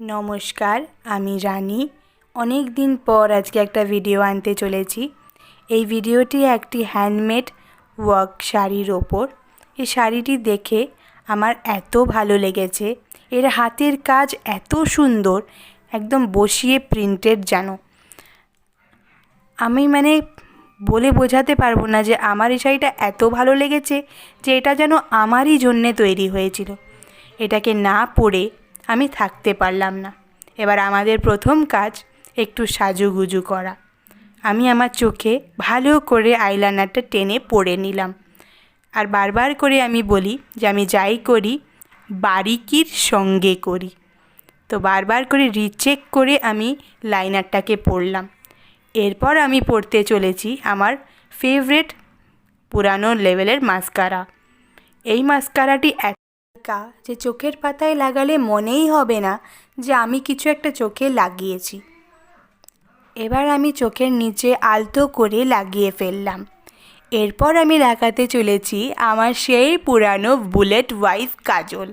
নমস্কার, আমি রানী। অনেক দিন পর আজকে একটা ভিডিও আনতে চলেছি। এই ভিডিওটি একটি হ্যান্ডমেড ওয়ার্ক শাড়ির ওপর। এই শাড়িটি দেখে আমার এত ভালো লেগেছে, এর হাতের কাজ এত সুন্দর, একদম বসিয়ে প্রিন্টেড যেন। আমি বলে বোঝাতে পারবো না যে আমার এই শাড়িটা এত ভালো লেগেছে যে এটা যেন আমারই জন্যে তৈরি হয়েছিল। এটাকে না পরে আমি থাকতে পারলাম না। এবার আমাদের প্রথম কাজ একটু সাজুগুজু করা। আমি আমার চোখে ভালো করে আইলাইনারটা টেনে পরে নিলাম। আর বারবার করে আমি বলি যে আমি যাই করি বারিকির সঙ্গে করি। তো বারবার করে রিচেক করে আমি লাইনারটাকে পরলাম। এরপর আমি পরতে চলেছি আমার ফেভারিট পুরানো লেভেলের মাস্কারা। এই মাস্কারাটি যে চোখের পাতায় লাগালে মনেই হবে না যে আমি কিছু একটা চোখে লাগিয়েছি। এবার আমি চোখের নিচে আলতো করে লাগিয়ে ফেললাম। এরপর আমি লাগাতে চলেছি আমার সেই পুরানো বুলেট ওয়াইফ কাজল।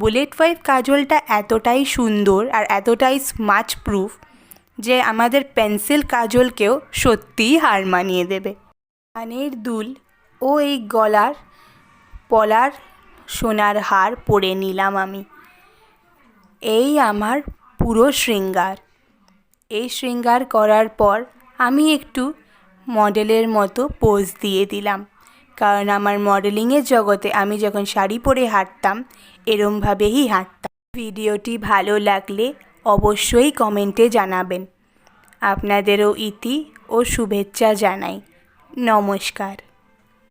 বুলেট ওয়াইফ কাজলটা এতটাই সুন্দর আর এতটাই স্মাচ প্রুফ যে আমাদের পেন্সিল কাজলকেও সত্যিই হার মানিয়ে দেবে। কানের দুল ও এই গলার পলার সোনার হার পরে নিলাম আমি। এই আমার পুরো শৃঙ্গার। এই শৃঙ্গার করার পর আমি একটু মডেলের মতো পোজ দিয়ে দিলাম, কারণ আমার মডেলিংয়ের জগতে আমি যখন শাড়ি পরে হাঁটতাম এরমভাবেই হাঁটতাম। ভিডিওটি ভালো লাগলে অবশ্যই কমেন্টে জানাবেন। আপনাদেরও ইতি ও শুভেচ্ছা জানাই। নমস্কার।